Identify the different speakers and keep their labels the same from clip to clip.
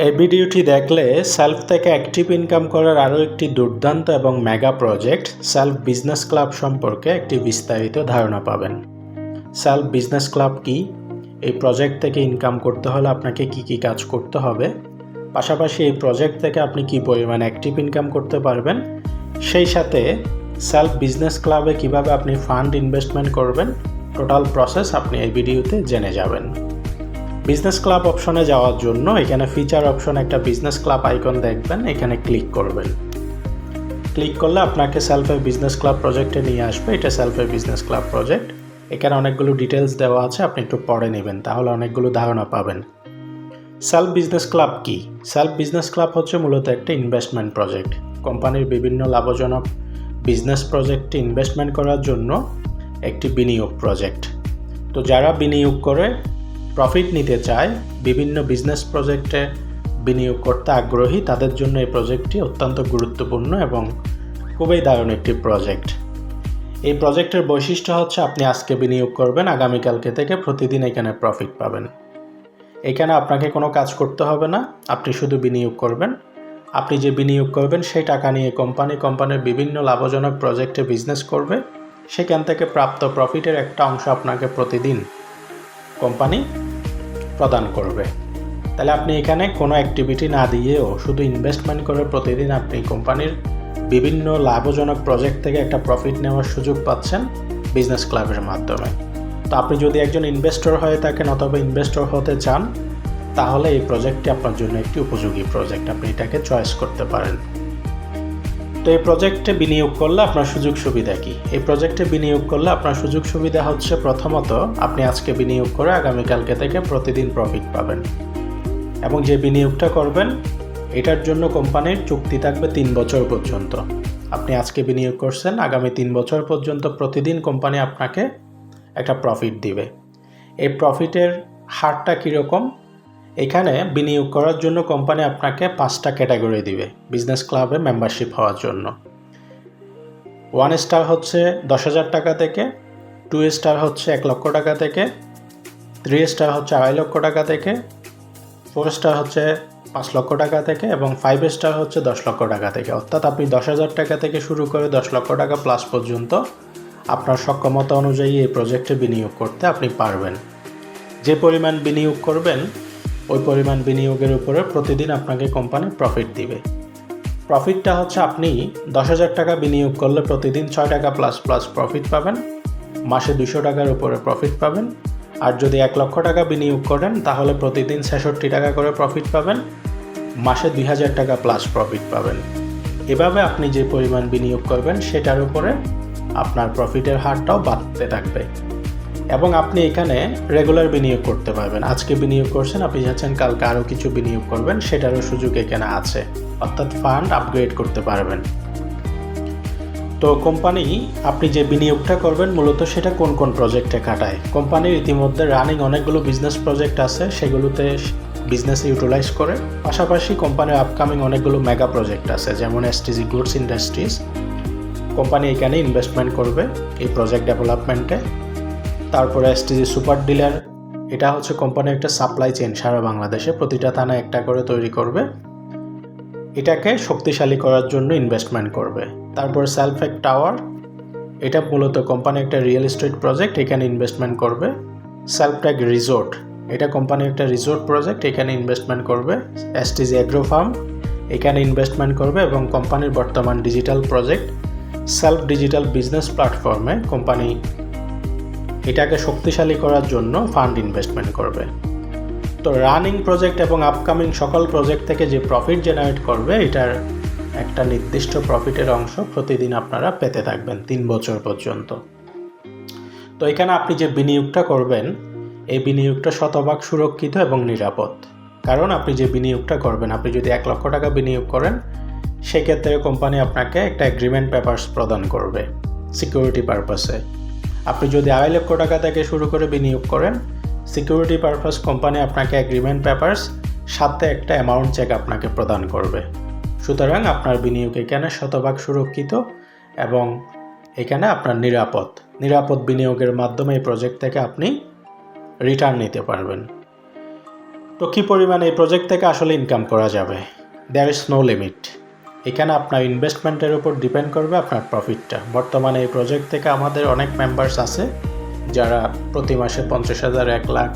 Speaker 1: এই ভিডিওটি দেখলে সেলফ থেকে অ্যাক্টিভ ইনকাম করার আরও একটি দুর্দান্ত এবং mega project self business club সম্পর্কে একটি বিস্তারিত ধারণা পাবেন। সেলফ বিজনেস ক্লাব কি, এই প্রজেক্ট থেকে ইনকাম করতে হলে আপনাকে কি কি কাজ করতে হবে, পাশাপাশি এই প্রজেক্ট থেকে আপনি কি পরিমাণ অ্যাক্টিভ ইনকাম করতে পারবেন, সেই সাথে সেলফ বিজনেস ক্লাবে কিভাবে আপনি ফান্ড ইনভেস্টমেন্ট করবেন, টোটাল প্রসেস আপনি এই ভিডিওতে জেনে যাবেন। বিজনেস ক্লাব অপশনে যাওয়ার জন্য এখানে ফিচার অপশন একটা বিজনেস ক্লাব আইকন দেখবেন, এখানে ক্লিক করবেন। ক্লিক করলে আপনাকে সেলফের বিজনেস ক্লাব প্রজেক্টে নিয়ে আসবে। এটা সেলফের বিজনেস ক্লাব প্রজেক্ট। এখানে অনেকগুলো ডিটেলস দেওয়া আছে, আপনি একটু পড়ে নেবেন, তাহলে অনেকগুলো ধারণা পাবেন। সেলফ বিজনেস ক্লাব কি? সেলফ বিজনেস ক্লাব হচ্ছে মূলত একটা ইনভেস্টমেন্ট প্রজেক্ট। কোম্পানির বিভিন্ন লাভজনক বিজনেস প্রজেক্টে ইনভেস্টমেন্ট করার জন্য একটি বিনিয়োগ প্রজেক্ট। তো যারা বিনিয়োগ করে প্রফিট নিতে চায়, বিভিন্ন বিজনেস প্রজেক্টে বিনিয়োগ করতে আগ্রহী, তাদের জন্য এই প্রজেক্টটি অত্যন্ত গুরুত্বপূর্ণ এবং খুবই দারুণ একটি প্রজেক্ট। এই প্রজেক্টের বৈশিষ্ট্য হচ্ছে আপনি আজকে বিনিয়োগ করবেন, আগামীকালকে থেকে প্রতিদিন এখানে প্রফিট পাবেন। এখানে আপনাকে কোনো কাজ করতে হবে না, আপনি শুধু বিনিয়োগ করবেন। আপনি যে বিনিয়োগ করবেন সেই টাকা নিয়ে কোম্পানির বিভিন্ন লাভজনক প্রজেক্টে বিজনেস করবে, সেখান থেকে প্রাপ্ত প্রফিটের একটা অংশ আপনাকে প্রতিদিন কোম্পানি প্রদান করবে। তাহলে আপনি এখানে কোনো অ্যাক্টিভিটি না দিয়েও শুধু ইনভেস্টমেন্ট করে প্রতিদিন আপনি কোম্পানির বিভিন্ন লাভজনক প্রজেক্ট থেকে একটা প্রফিট নেওয়ার সুযোগ পাচ্ছেন বিজনেস ক্লাবের মাধ্যমে। তো আপনি যদি একজন ইনভেস্টর হয়ে থাকেন অথবা ইনভেস্টর হতে চান, তাহলে এই প্রজেক্টটি আপনার জন্য একটি উপযোগী প্রজেক্ট, আপনি এটাকে চয়েস করতে পারেন। তো এই প্রজেক্টে বিনিয়োগ করলে আপনার সুযোগ সুবিধা কি? এই প্রজেক্টে বিনিয়োগ করলে আপনার সুযোগ সুবিধা হচ্ছে, প্রথমত আপনি আজকে বিনিয়োগ করে আগামীকালকে থেকে প্রতিদিন প্রফিট পাবেন, এবং যে বিনিয়োগটা করবেন এটার জন্য কোম্পানির চুক্তি থাকবে 3 বছর পর্যন্ত। আপনি আজকে বিনিয়োগ করছেন, আগামী 3 বছর পর্যন্ত প্রতিদিন কোম্পানি আপনাকে একটা প্রফিট দিবে। এই প্রফিটের হারটা কীরকম? এখানে বিনিয়োগ করার জন্য কোম্পানি আপনাকে 5টা ক্যাটাগরি দিবে বিজনেস ক্লাবে মেম্বারশিপ হওয়ার জন্য। 1 স্টার হচ্ছে 10,000 টাকা থেকে, 2 স্টার হচ্ছে 1 লক্ষ টাকা থেকে, 3 স্টার হচ্ছে 2.5 লক্ষ টাকা থেকে, 4 স্টার হচ্ছে 5 লক্ষ টাকা থেকে, এবং 5 স্টার হচ্ছে 10 লক্ষ টাকা থেকে। অর্থাৎ আপনি 10,000 টাকা থেকে শুরু করে 10 লক্ষ টাকা প্লাস পর্যন্ত আপনার সক্ষমতা অনুযায়ী এই প্রজেক্টে বিনিয়োগ করতে আপনি পারবেন। যে পরিমাণ বিনিয়োগ করবেন ওই পরিমাণ বিনিয়োগের উপরে প্রতিদিন আপনাকে কোম্পানি প্রফিট দিবে। প্রফিটটা হচ্ছে, আপনি 10,000 টাকা বিনিয়োগ করলে প্রতিদিন 6 টাকা প্লাস প্রফিট পাবেন, মাসে 200 টাকার উপরে প্রফিট পাবেন। আর যদি 1 লক্ষ টাকা বিনিয়োগ করেন তাহলে প্রতিদিন 66 টাকা করে প্রফিট পাবেন, মাসে 2,000 টাকা প্লাস প্রফিট পাবেন। এভাবে আপনি যে পরিমাণ বিনিয়োগ করবেন সেটার উপরে আপনার প্রফিটের হারটাও বাড়তে থাকবে, এবং আপনি এখানে রেগুলার বিনিয়োগ করতে পারবেন। আজকে বিনিয়োগ করছেন, আপনি যাচ্ছেন কালকে আরও কিছু বিনিয়োগ করবেন, সেটারও সুযোগ এখানে আছে, অর্থাৎ ফান্ড আপগ্রেড করতে পারবেন। তো কোম্পানি আপনি যে বিনিয়োগটা করবেন মূলত সেটা কোন কোন প্রজেক্টে খাটায়? কোম্পানির ইতিমধ্যে রানিং অনেকগুলো বিজনেস প্রজেক্ট আছে, সেগুলোতে বিজনেস ইউটিলাইজ করে। পাশাপাশি কোম্পানির আপকামিং অনেকগুলো মেগা প্রজেক্ট আছে, যেমন এসটিজি গুডস ইন্ডাস্ট্রিজ। কোম্পানি এখানে ইনভেস্টমেন্ট করবে এই প্রজেক্ট ডেভেলপমেন্টে। তারপরে এসটিজি সুপার ডিলার, এটা হচ্ছে কোম্পানির একটা সাপ্লাই চেইন, সারা বাংলাদেশে প্রতিটা থানায় একটা করে তৈরি করবে, এটাকে শক্তিশালী করার জন্য ইনভেস্টমেন্ট করবে। তারপর সেলফেক টাওয়ার, এটা মূলত কোম্পানি একটা রিয়েল এস্টেট প্রজেক্ট, এখানে ইনভেস্টমেন্ট করবে। সেলফটেক রিসোর্ট, এটা কোম্পানির একটা রিসোর্ট প্রজেক্ট, এখানে ইনভেস্টমেন্ট করবে। এসটিজি এগ্রো ফার্ম, এখানে ইনভেস্টমেন্ট করবে, এবং কোম্পানির বর্তমান digital project self digital business প্ল্যাটফর্মে কোম্পানি এটাকে শক্তিশালী করার জন্য ফান্ড ইনভেস্টমেন্ট করবে। তো রানিং প্রজেক্ট এবং আপকামিং সকল প্রজেক্ট থেকে যে প্রফিট জেনারেট করবে, এটার একটা নির্দিষ্ট প্রফিটের অংশ প্রতিদিন আপনারা পেতে থাকবেন 3 বছর পর্যন্ত। তো এখানে আপনি যে বিনিয়োগটা করবেন এই বিনিয়োগটা শতভাগ সুরক্ষিত এবং নিরাপদ। কারণ আপনি যে বিনিয়োগটা করবেন, আপনি যদি 1 লক্ষ টাকা বিনিয়োগ করেন, সেক্ষেত্রে কোম্পানি আপনাকে একটা এগ্রিমেন্ট পেপারস প্রদান করবে সিকিউরিটি পারপাসে। আপনি যদি 2.5 লক্ষ টাকা থেকে শুরু করে বিনিয়োগ করেন, সিকিউরিটি পারপাস কোম্পানি আপনাকে এগ্রিমেন্ট পেপারস সাথে একটা অ্যামাউন্ট চেক আপনাকে প্রদান করবে। সুতরাং আপনার বিনিয়োগ এখানে শতভাগ সুরক্ষিত, এবং এখানে আপনার নিরাপদ বিনিয়োগের মাধ্যমে এই প্রজেক্ট থেকে আপনি রিটার্ন নিতে পারবেন। তো কী পরিমাণে এই প্রজেক্ট থেকে আসলে ইনকাম করা যাবে? There is no limit. এখানে আপনার ইনভেস্টমেন্টের উপর ডিপেন্ড করবে আপনার প্রফিটটা। বর্তমানে এই প্রজেক্ট থেকে আমাদের অনেক মেম্বার্স আছে যারা প্রতি মাসে 50,000, 1 লাখ,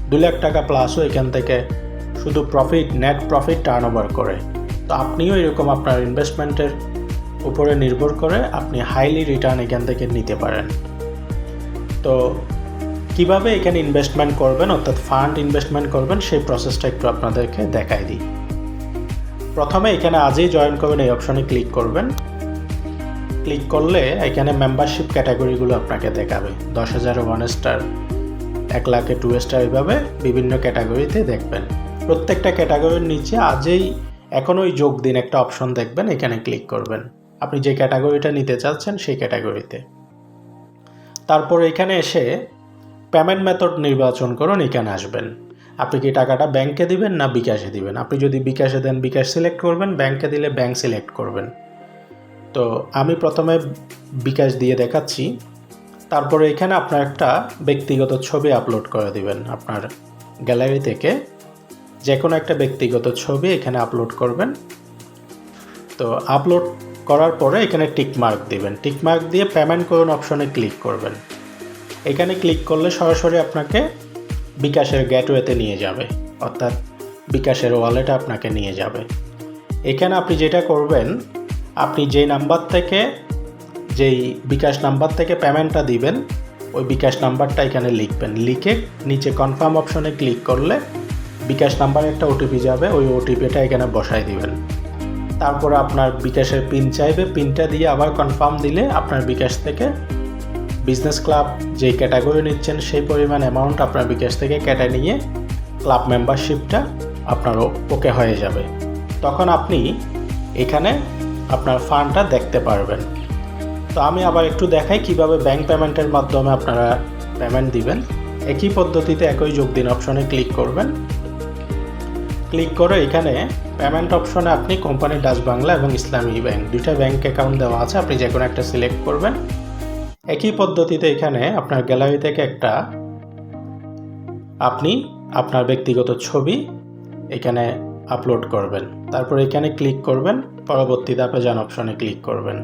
Speaker 1: 2 লাখ টাকা প্লাসও এখান থেকে শুধু নেট প্রফিট টার্ন ওভার করে। তো আপনিও এরকম আপনার ইনভেস্টমেন্টের উপরে নির্ভর করে আপনি হাইলি রিটার্ন এখান থেকে নিতে পারেন। তো কিভাবে এখানে ইনভেস্টমেন্ট করবেন, অর্থাৎ ফান্ড ইনভেস্টমেন্ট করবেন, সেই প্রসেসটা একটু আপনাদেরকে দেখাই দিই। প্রথমে এখানে আজই জয়েন করবেন এই অপশনে ক্লিক করবেন। ক্লিক করলে এখানে মেম্বারশিপ ক্যাটাগরিগুলো আপনাকে দেখাবে। 10,000-এ 1 স্টার, 1 লাখে 2 স্টার, এইভাবে বিভিন্ন ক্যাটাগরিতে দেখবেন। প্রত্যেকটা ক্যাটাগরির নিচে আজই এখনই যোগ দিন একটা অপশন দেখবেন, এখানে ক্লিক করবেন। আপনি যে ক্যাটাগরিটা নিতে চাচ্ছেন সেই ক্যাটাগরিতে। তারপর এখানে এসে পেমেন্ট মেথড নির্বাচন করুন, এখানে আসবেন। আপনি কি টাকাটা ব্যাংকে দিবেন না বিকাশে দিবেন? আপনি যদি বিকাশে দেন বিকাশ সিলেক্ট করবেন, ব্যাংকে দিলে ব্যাংক সিলেক্ট করবেন। তো আমি প্রথমে বিকাশ দিয়ে দেখাচ্ছি। তারপরে এখানে আপনার একটা ব্যক্তিগত ছবি আপলোড করে দিবেন। আপনার গ্যালারি থেকে যে কোনো একটা ব্যক্তিগত ছবি এখানে আপলোড করবেন। তো আপলোড করার পরে এখানে টিকমার্ক দিবেন। টিকমার্ক দিয়ে পেমেন্ট করুন অপশনে ক্লিক করবেন। এখানে ক্লিক করলে সরাসরি আপনাকে বিকাশের গেটওয়েতে নিয়ে যাবে, অর্থাৎ বিকাশের ওয়ালেটে আপনাকে নিয়ে যাবে। এখানে আপনি যেটা করবেন, আপনি যেই বিকাশ নাম্বার থেকে পেমেন্টটা দিবেন, ওই বিকাশ নাম্বারটা এখানে লিখবেন। লিখে নিচে কনফার্ম অপশনে ক্লিক করলে বিকাশ নাম্বারে একটা ওটিপি যাবে, ওই ওটিপিটা এখানে বসাই দিবেন। তারপরে আপনার বিকাশের পিন চাইবে, পিনটা দিয়ে আবার কনফার্ম দিলে আপনার বিকাশ থেকে বিজনেস ক্লাব যেই ক্যাটাগরি নিচ্ছেন সেই পরিমাণ অ্যামাউন্ট আপনার বিকাশ থেকে কেটে নিয়ে ক্লাব মেম্বারশিপটা আপনার ওকে হয়ে যাবে। তখন আপনি এখানে আপনার ফান্ডটা দেখতে পারবেন। তো আমি আবার একটু দেখাই কিভাবে ব্যাংক পেমেন্টের মাধ্যমে আপনারা পেমেন্ট দিবেন। একই পদ্ধতিতে একই যোগ দিন অপশনে ক্লিক করবেন। ক্লিক করে এখানে পেমেন্ট অপশনে আপনি কোম্পানি ডাচ বাংলা এবং ইসলামী ব্যাংক, দুইটা ব্যাংক অ্যাকাউন্ট দেওয়া আছে, আপনি যে কোনো একটা সিলেক্ট করবেন। একই পদ্ধতিতে এখানে আপনার গ্যালারি থেকে আপনি আপনার ব্যক্তিগত ছবি এখানে আপলোড করবেন। তারপর এখানে ক্লিক করবেন, পরবর্তী ধাপে যান অপশনে ক্লিক করবেন।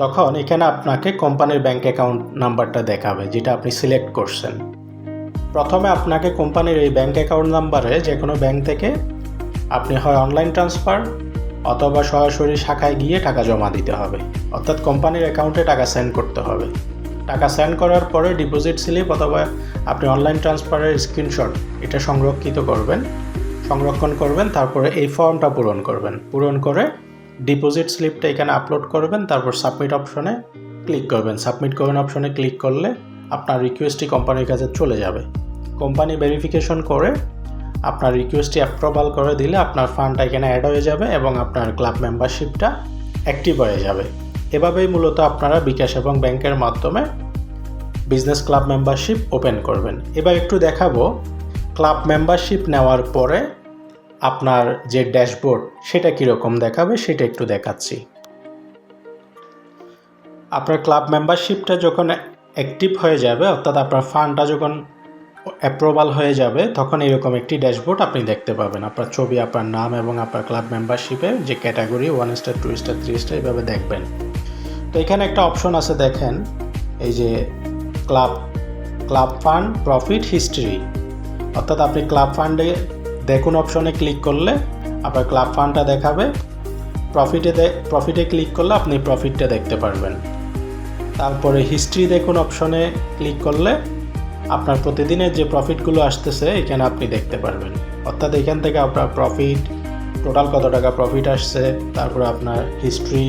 Speaker 1: তখন এখানে আপনাকে কোম্পানির ব্যাংক অ্যাকাউন্ট নাম্বারটা দেখাবে যেটা আপনি সিলেক্ট করছেন। প্রথমে আপনাকে কোম্পানির এই ব্যাংক অ্যাকাউন্ট নাম্বারে যে কোনো ব্যাংক থেকে আপনি হয় অনলাইন ট্রান্সফার অথবা সরাসরি শাখায় গিয়ে টাকা জমা দিতে হবে, অর্থাৎ কোম্পানির অ্যাকাউন্টে টাকা সেন্ড করতে হবে। টাকা সেন্ড করার পরে ডিপোজিট স্লিপ অথবা আপনি অনলাইন ট্রান্সফারের স্ক্রিনশট এটা সংরক্ষণ করবেন। তারপরে এই ফর্মটা পূরণ করে ডিপোজিট স্লিপটা এখানে আপলোড করবেন। তারপর সাবমিট অপশনে ক্লিক করবেন। সাবমিট করবেন অপশনে ক্লিক করলে আপনার রিকোয়েস্টটি কোম্পানির কাছে চলে যাবে। কোম্পানি ভেরিফিকেশন করে আপনার রিকোয়েস্টটি অ্যাপ্রুভাল করে দিলে আপনার ফান্ডটা এখানে অ্যাড হয়ে যাবে এবং আপনার ক্লাব মেম্বারশিপটা অ্যাক্টিভ হয়ে যাবে। এভাবেই মূলত আপনারা বিকাশ এবং ব্যাংকের মাধ্যমে বিজনেস ক্লাব মেম্বারশিপ ওপেন করবেন। এবার একটু দেখাবো ক্লাব মেম্বারশিপ নেওয়ার পরে আপনার যে ড্যাশবোর্ড সেটা কীরকম দেখাবে, সেটা একটু দেখাচ্ছি। আপনার ক্লাব মেম্বারশিপটা যখন অ্যাক্টিভ হয়ে যাবে, অর্থাৎ আপনার ফান্ডটা যখন অ্যাপ্রুভাল হয়ে যাবে, তখন এরকম একটি ড্যাশবোর্ড আপনি দেখতে পাবেন। আপনার ছবি, আপনার নাম এবং আপনার ক্লাব মেম্বারশিপের যে ক্যাটাগরি 1 স্টার, 2 স্টার, 3 স্টার এইভাবে দেখবেন। তো এখানে একটা অপশন আছে দেখেন, এই যে ক্লাব ফান্ড প্রফিট হিস্ট্রি, অর্থাৎ আপনি ক্লাব ফান্ডে দেখুন অপশনে ক্লিক করলে আপনার ক্লাব ফান্ডটা দেখাবে। প্রফিটে ক্লিক করলে আপনি প্রফিটটা দেখতে পারবেন। তারপরে হিস্ট্রি দেখুন অপশনে ক্লিক করলে আপনার প্রতিদিনের যে প্রফিটগুলো আসতেছে এখানে আপনি দেখতে পারবেন। অর্থাৎ এখান থেকে আপনার প্রফিট, টোটাল কত টাকা প্রফিট আসছে, তারপরে আপনার হিস্ট্রি,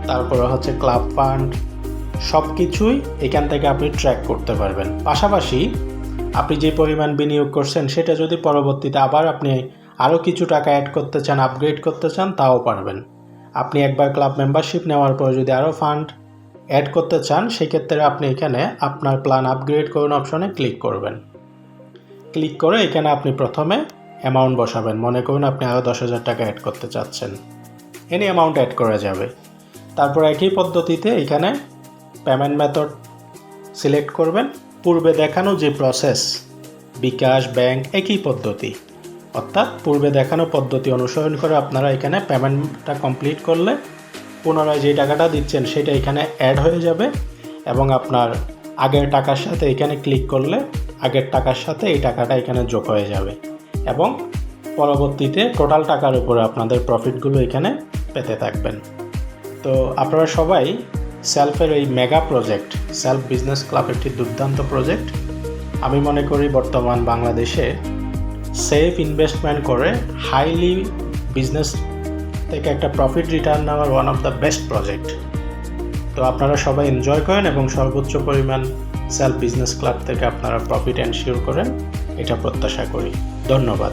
Speaker 1: তারপরে হচ্ছে ক্লাব ফান্ড, সব কিছুই এখান থেকে আপনি ট্র্যাক করতে পারবেন। পাশাপাশি আপনি যে পরিমাণ বিনিয়োগ করছেন সেটা যদি পরবর্তীতে আবার আপনি আরও কিছু টাকা অ্যাড করতে চান, আপগ্রেড করতে চান, তাও পারবেন। আপনি একবার ক্লাব মেম্বারশিপ নেওয়ার পরে যদি আরও ফান্ড অ্যাড করতে চান, সেক্ষেত্রে আপনি এখানে আপনার প্ল্যান আপগ্রেড করুন অপশনে ক্লিক করবেন। ক্লিক করে এখানে আপনি প্রথমে অ্যামাউন্ট বসাবেন। মনে করুন আপনি আরও 10,000 টাকা অ্যাড করতে চাচ্ছেন, এনি অ্যামাউন্ট অ্যাড করা যাবে। তারপর একই পদ্ধতিতে এখানে পেমেন্ট মেথড সিলেক্ট করবেন। পূর্বে দেখানো যে প্রসেস বিকাশ, ব্যাংক একই পদ্ধতি, অর্থাৎ পূর্বে দেখানো পদ্ধতি অনুসরণ করে আপনারা এখানে পেমেন্টটা কমপ্লিট করলে পুনরায় যে টাকাটা দিচ্ছেন সেটা এখানে অ্যাড হয়ে যাবে এবং আপনার আগের টাকার সাথে এখানে ক্লিক করলে আগের টাকার সাথে এই টাকাটা এখানে যোগ হয়ে যাবে এবং পরবর্তীতে টোটাল টাকার উপরে আপনাদের প্রফিটগুলো এখানে পেতে থাকবেন। তো আপনারা সবাই সেলফের এই mega project self business club একটি দুর্দান্ত প্রজেক্ট। আমি মনে করি বর্তমান বাংলাদেশে সেফ ইনভেস্টমেন্ট করে হাইলি বিজনেস থেকে একটা প্রফিট রিটার্ন নেওয়ার one of the best project. তো আপনারা সবাই এনজয় করেন এবং সর্বোচ্চ পরিমাণ সেলফ বিজনেস ক্লাব থেকে আপনারা প্রফিট এনশিওর করেন, এটা প্রত্যাশা করি। ধন্যবাদ।